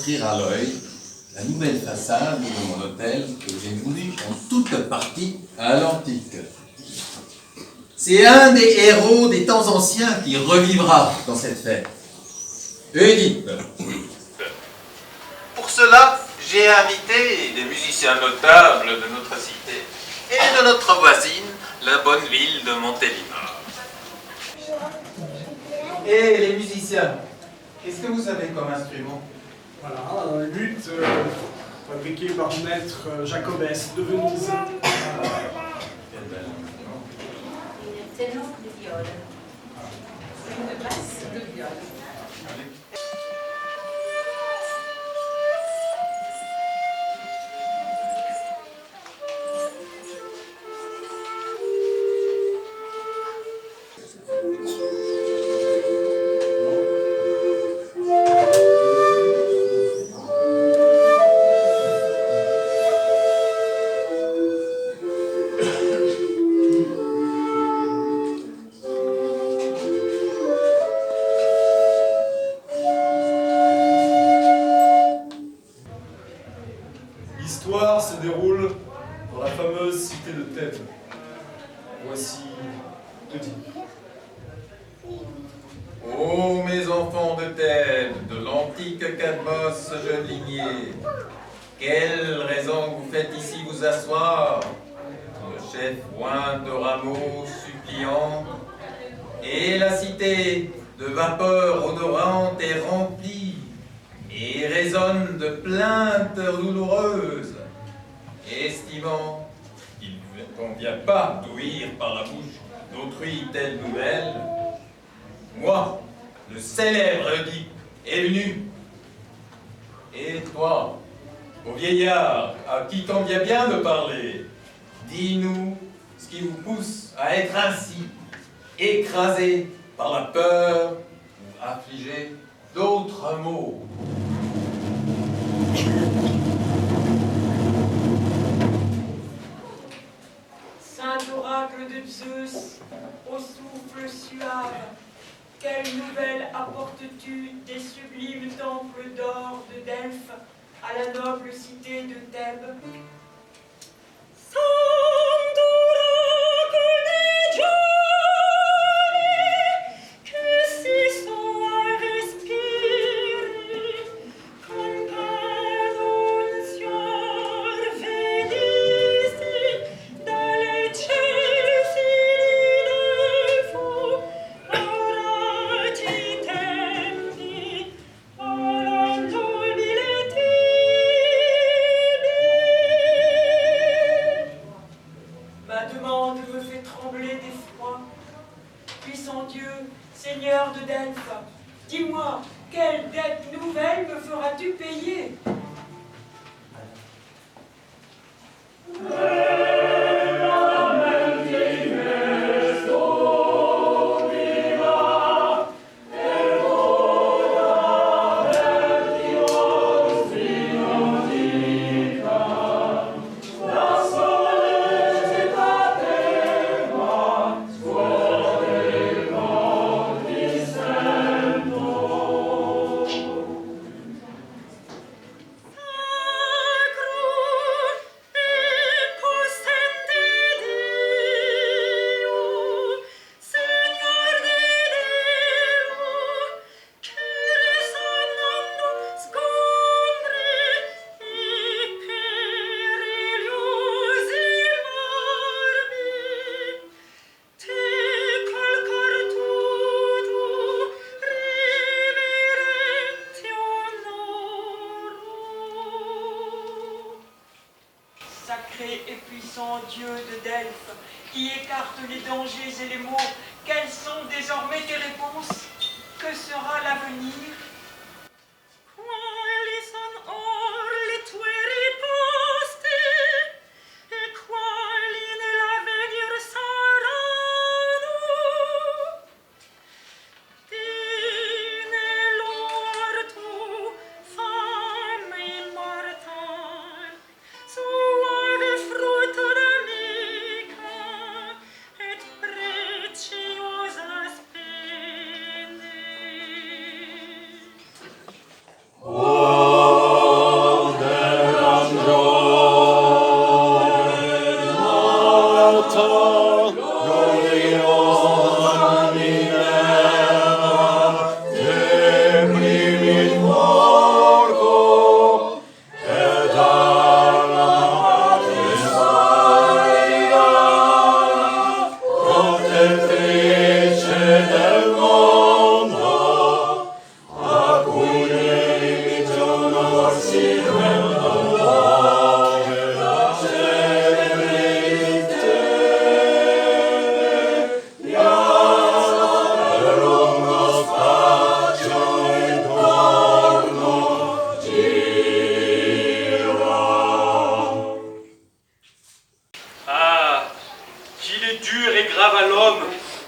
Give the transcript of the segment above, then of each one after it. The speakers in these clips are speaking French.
offrir à l'œil la nouvelle façade de mon hôtel que j'ai voulu en toute partie à l'antique. C'est un des héros des temps anciens qui revivra dans cette fête. Édith. Pour cela, j'ai invité des musiciens notables de notre cité et de notre voisine, la bonne ville de Montélimar. Et les musiciens, qu'est-ce que vous avez comme instrument? Voilà, un luth fabriqué par maître Jacobès de Venise. Quel bel instrument. Une ténor de viol. Une basse de viol. L'histoire se déroule dans la fameuse cité de Thèbes. Voici Oedipe. Ô mes enfants de Thèbes, de l'antique Cadmos, jeune lignée, quelle raison vous faites ici vous asseoir? Le chef oint de rameaux suppliants, et la cité de vapeurs odorantes est remplie, et résonne de plaintes douloureuses, estimant qu'il ne convient pas d'ouïr par la bouche d'autrui telle nouvelle. Moi, le célèbre Oedipe, est venu. Et toi, ô vieillard, à qui t'en vient bien de parler, dis-nous ce qui vous pousse à être ainsi, écrasé par la peur ou affligé d'autres maux. Saint oracle de Zeus, au souffle suave, quelle nouvelle apportes-tu des sublimes temples d'or de Delphes à la noble cité de Thèbes? Saint oracle des dieux, que si sont à respirer, con annunzior venisti dalle cieli fu orati tempi alla nobile Ma demande me fait trembler d'effroi. Puissant Dieu, Seigneur de Delphes, dis-moi, quelle dette nouvelle me feras-tu payer? Sacré et puissant Dieu de Delphes, qui écarte les dangers et les maux, quelles sont désormais tes réponses? Que sera l'avenir? Quali son or le tue riposte, e quali nell'avvenir saranno? Dine lor tu, femme immortal, suave frutto d'amica et preziosa spene.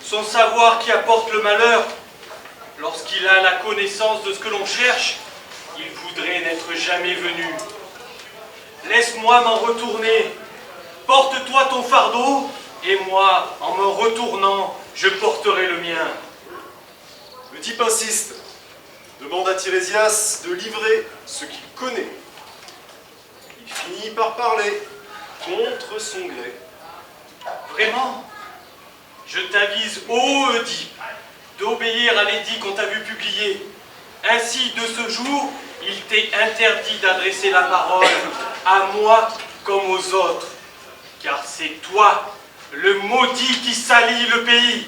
Son savoir qui apporte le malheur. Lorsqu'il a la connaissance de ce que l'on cherche, il voudrait n'être jamais venu. Laisse-moi m'en retourner. Porte-toi ton fardeau, et moi, en me retournant, je porterai le mien. Le type insiste. Demande à Tirésias de livrer ce qu'il connaît. Il finit par parler contre son gré. Vraiment? Je t'avise, ô Oedipe, d'obéir à l'édit qu'on t'a vu publier. Ainsi, de ce jour, il t'est interdit d'adresser la parole à moi comme aux autres. Car c'est toi, le maudit qui salit le pays.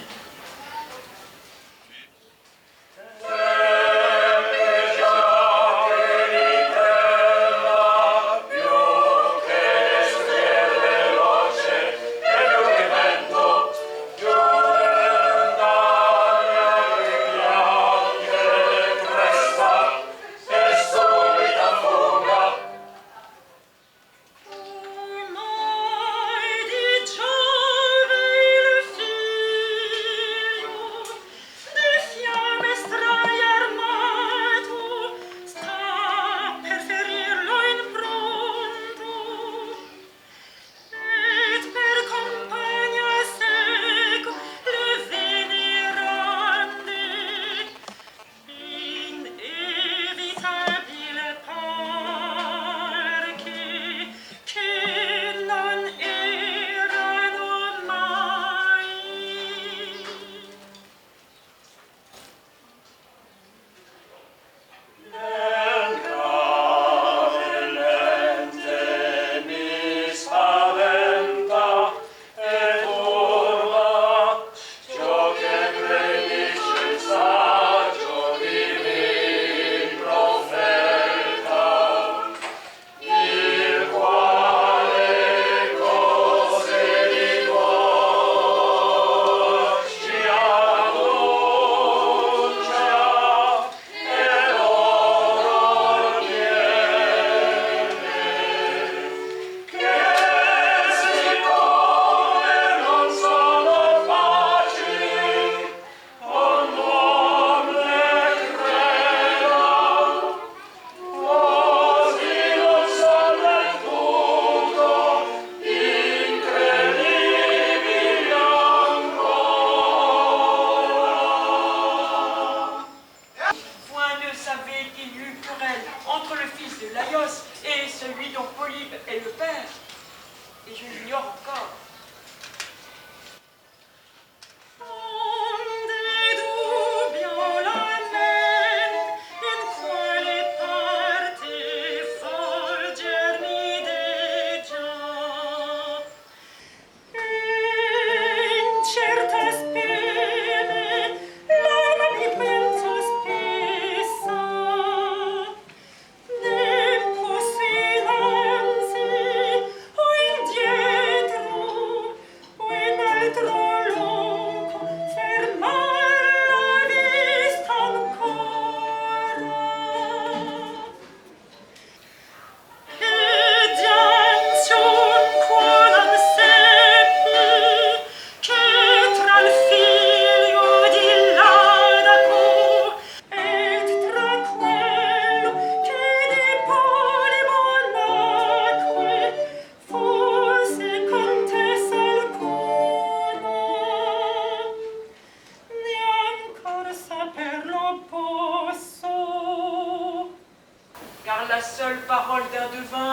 La seule parole d'un devin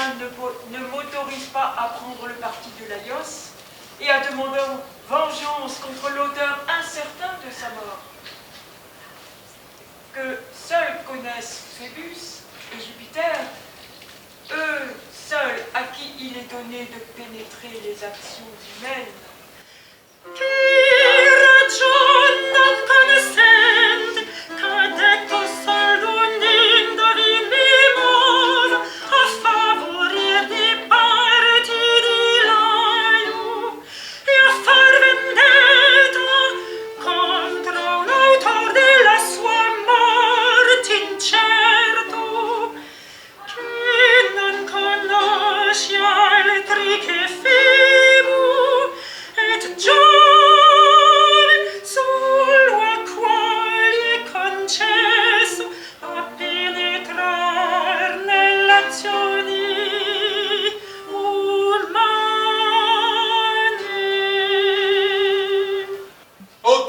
ne m'autorise pas à prendre le parti de Laios et à demander vengeance contre l'auteur incertain de sa mort. Que seuls connaissent Phébus et Jupiter, eux seuls à qui il est donné de pénétrer les actions humaines. Qui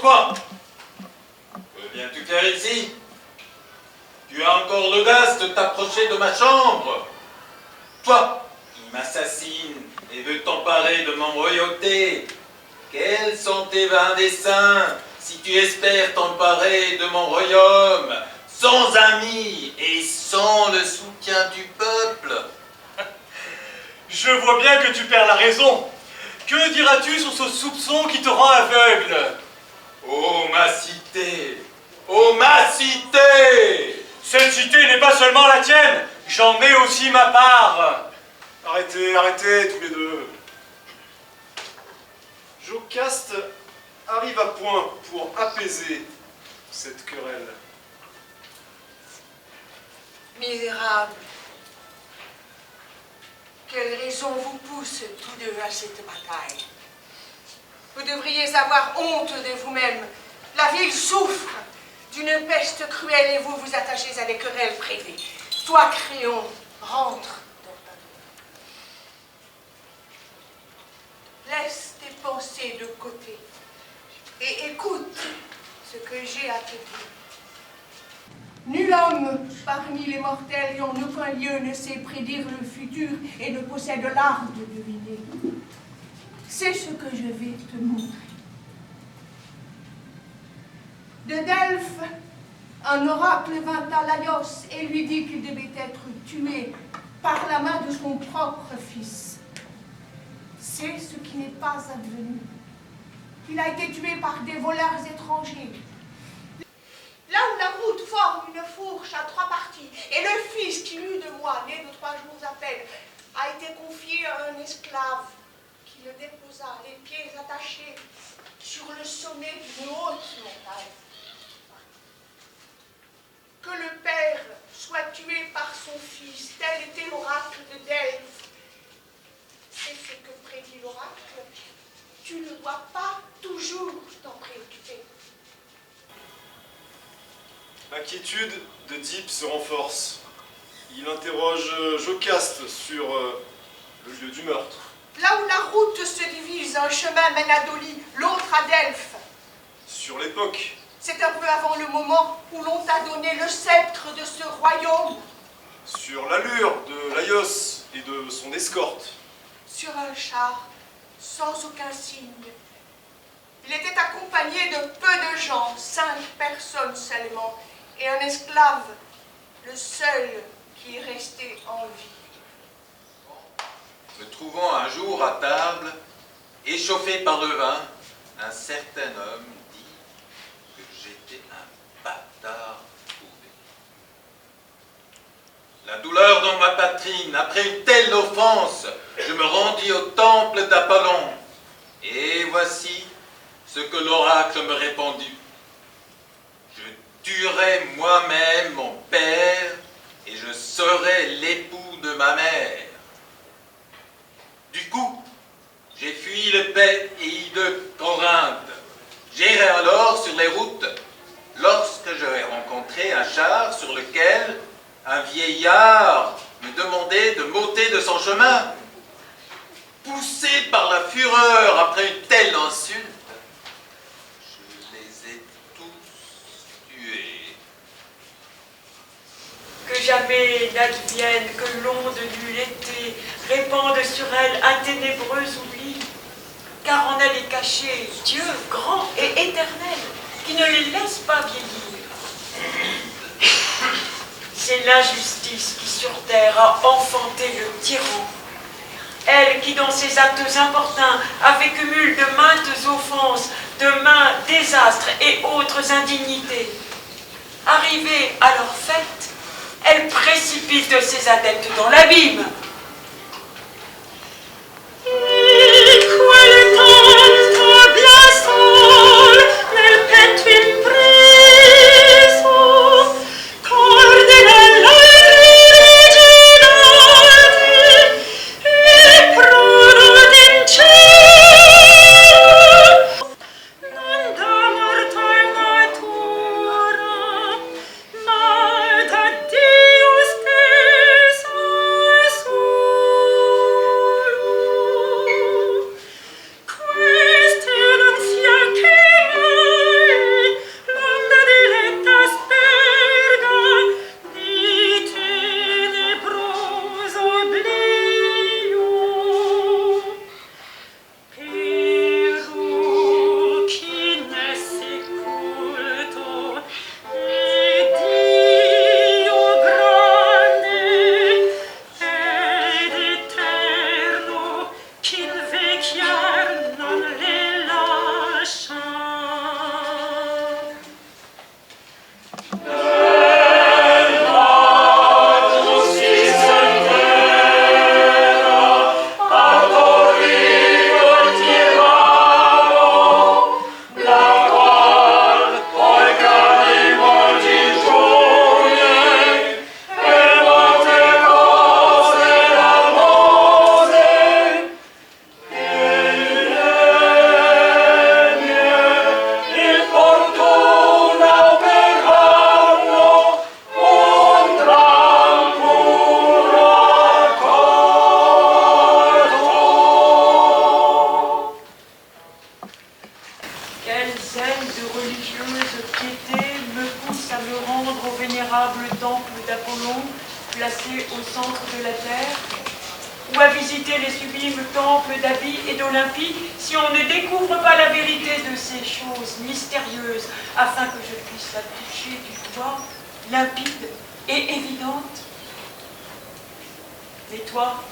toi! Que viens-tu faire ici? Tu as encore l'audace de t'approcher de ma chambre? Toi, qui m'assassine et veut t'emparer de mon royauté, quels sont tes vains desseins si tu espères t'emparer de mon royaume, sans amis et sans le soutien du peuple? Je vois bien que tu perds la raison. Que diras-tu sur ce soupçon qui te rend aveugle? Ô ma cité! Ô ma cité! Cette cité n'est pas seulement la tienne, j'en ai aussi ma part. Arrêtez, arrêtez, tous les deux. Jocaste arrive à point pour apaiser cette querelle. Misérables, quelle raison vous pousse tous deux à cette bataille? Vous devriez avoir honte de vous-même. La ville souffre d'une peste cruelle et vous vous attachez à des querelles privées. Toi, Créon, rentre dans ta demeure. Laisse tes pensées de côté et écoute ce que j'ai à te dire. Nul homme parmi les mortels et en aucun lieu ne sait prédire le futur et ne possède l'art de deviner. C'est ce que je vais te montrer. De Delphes, un oracle vint à Laios et lui dit qu'il devait être tué par la main de son propre fils. C'est ce qui n'est pas advenu. Il a été tué par des voleurs étrangers. Là où la route forme une fourche à 3 parties, et le fils qui eut de moi, né de 3 jours à peine, a été confié à un esclave qui le déposa, les pieds attachés, sur le sommet d'une haute montagne. Que le père soit tué par son fils, tel était l'oracle de Delphes. C'est ce que prédit l'oracle. Tu ne dois pas toujours t'en préoccuper. L'inquiétude d'Oedipe se renforce. Il interroge Jocaste sur le lieu du meurtre. Là où la route se divise, un chemin mène à Dolie, l'autre à Delphes. Sur l'époque. C'est un peu avant le moment où l'on t'a donné le sceptre de ce royaume. Sur l'allure de Laios et de son escorte. Sur un char, sans aucun signe. Il était accompagné de peu de gens, 5 personnes seulement, et un esclave, le seul qui est resté en vie. Me trouvant un jour à table, échauffé par le vin, un certain homme dit que j'étais un bâtard trouvé. La douleur dans ma poitrine, après une telle offense, je me rendis au temple d'Apollon. Et voici ce que l'oracle me répondit. Je tuerai moi-même mon père et je serai l'époux de ma mère. Du coup, j'ai fui le pays de Corinthe. J'irai alors sur les routes lorsque j'aurai rencontré un char sur lequel un vieillard me demandait de m'ôter de son chemin. Poussé par la fureur après une telle insulte, je les ai tous tués. Que jamais n'advienne que l'onde du l'été répande sur elle un ténébreux oubli, car en elle est caché Dieu grand et éternel, qui ne les laisse pas vieillir. C'est l'injustice qui sur terre a enfanté le tyran, elle qui dans ses actes importuns a fait cumul de maintes offenses, de maints désastres et autres indignités. Arrivée à leur fête, elle précipite de ses adeptes dans l'abîme. Malta Deus que religieuse piété me pousse à me rendre au vénérable temple d'Apollon, placé au centre de la terre, ou à visiter les sublimes temples d'Abi et d'Olympie, si on ne découvre pas la vérité de ces choses mystérieuses, afin que je puisse la toucher du doigt, limpide et évidente. Mais toi,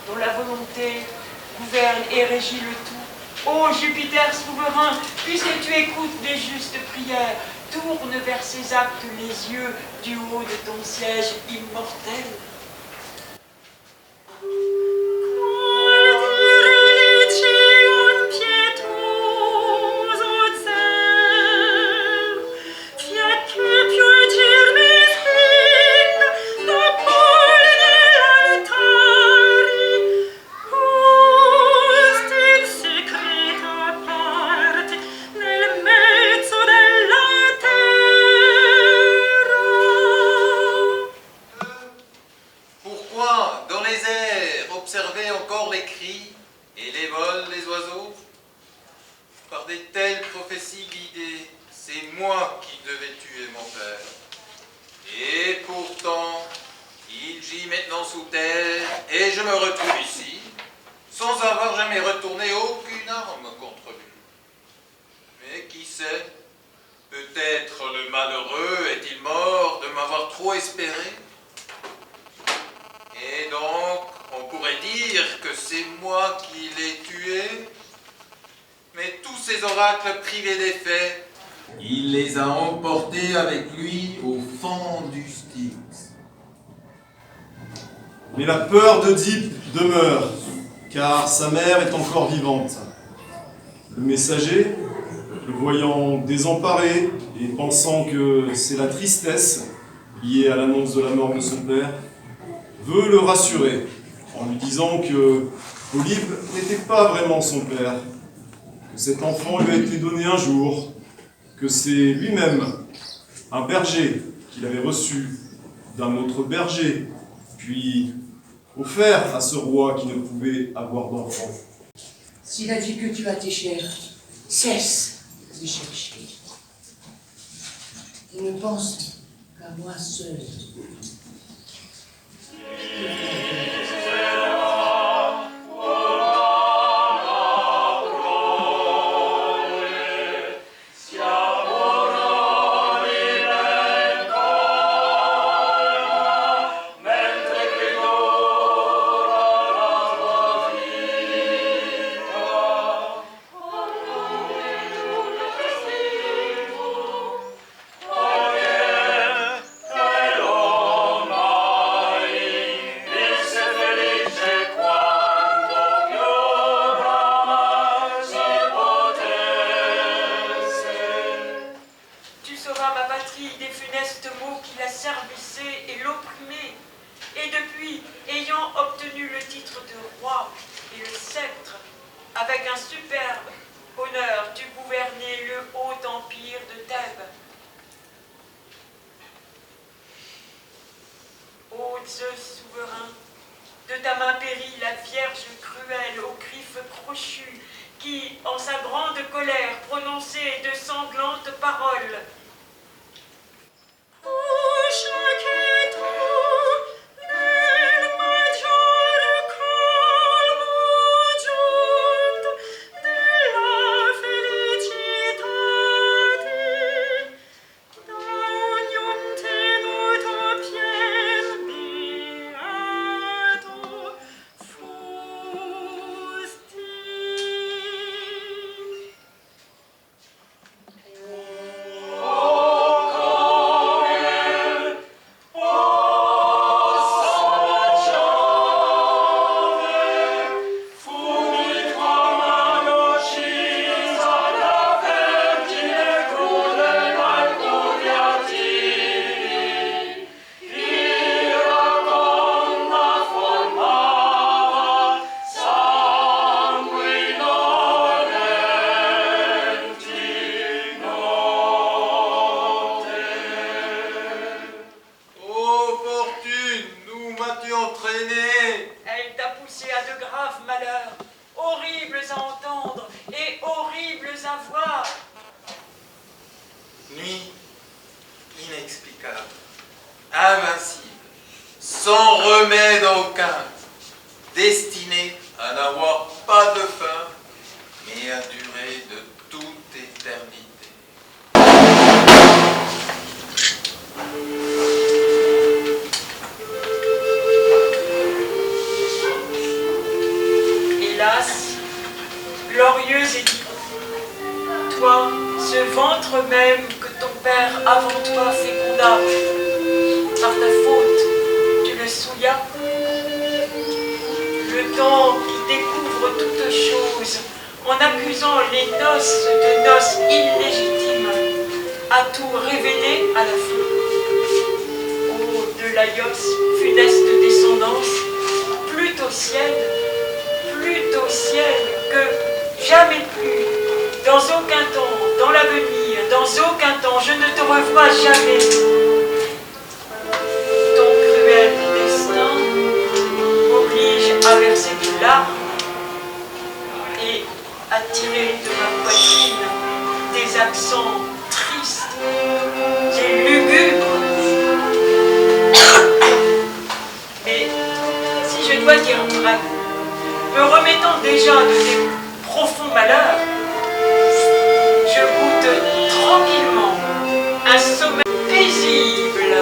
dont la volonté gouverne et régit le tout, ô Jupiter souverain, puisque tu écoutes les justes prières, tourne vers ces actes les yeux du haut de ton siège immortel. Privé des faits, il les a emportés avec lui au fond du Styx. Mais la peur d'Oedipe demeure, car sa mère est encore vivante. Le messager, le voyant désemparé et pensant que c'est la tristesse liée à l'annonce de la mort de son père, veut le rassurer en lui disant que Polybe n'était pas vraiment son père, que cet enfant lui a été donné un jour, que c'est lui-même un berger qu'il avait reçu d'un autre berger, puis offert à ce roi qui ne pouvait avoir d'enfant. S'il a dit que tu as tes chers, cesse de chercher. Et ne pense qu'à moi seul. Zeus souverain, de ta main périt la Vierge cruelle aux griffes crochues, qui, en sa grande colère, prononçait de sanglantes paroles. inexplicable, invincible, sans remède aucun, destiné à n'avoir pas de fin, mais à durer de toute éternité. Hélas, glorieux Édipe, toi, ce ventre même que ton père avant toi féconda, par ta faute, tu le souillas. Le temps qui découvre toutes choses, en accusant les noces de noces illégitimes, a tout révélé à la fin. Ô de Laios, funeste descendance, plût au ciel que jamais plus, dans aucun temps, dans l'avenir, dans aucun temps, je ne te revois jamais. Ton cruel destin m'oblige à verser des larmes et à tirer de ma poitrine des accents tristes et lugubres. Mais si je dois dire vrai, me remettant déjà de tes profonds malheurs, je goûte tranquillement un sommeil paisible.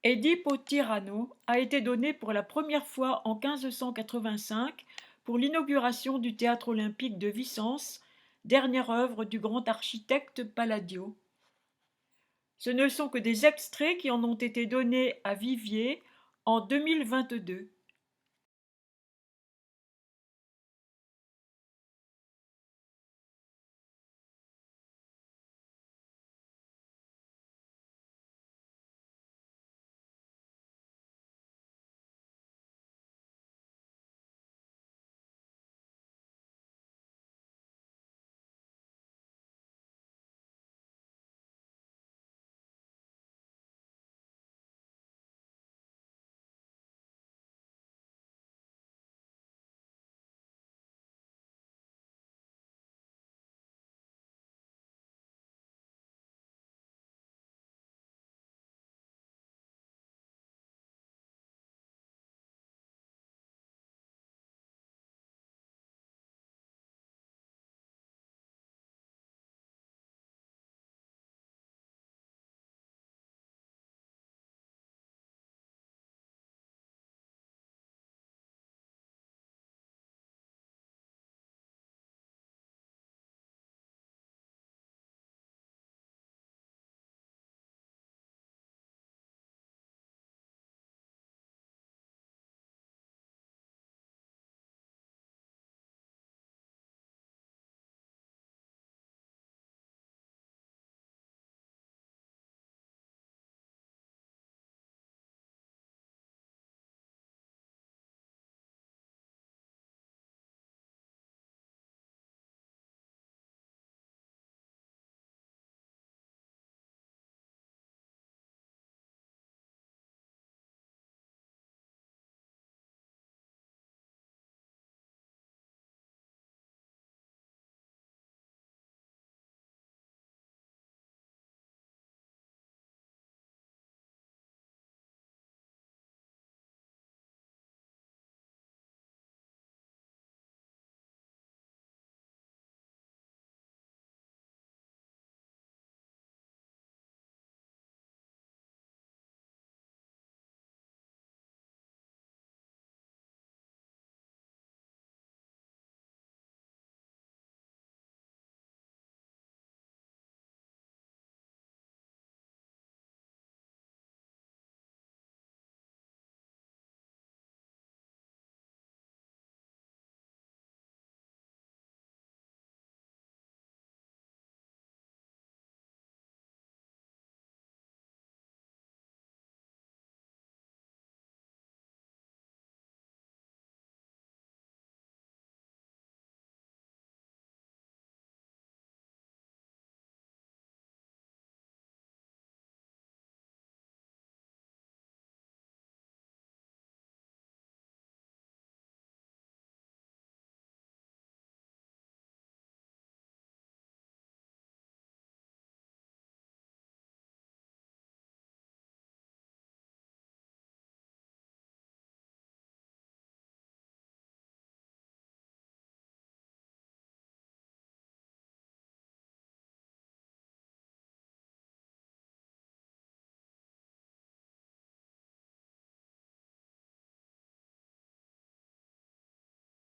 Édipe au Tyranno a été donné pour la première fois en 1585 pour l'inauguration du théâtre olympique de Vicence, dernière œuvre du grand architecte Palladio. Ce ne sont que des extraits qui en ont été donnés à Viviers en 2022.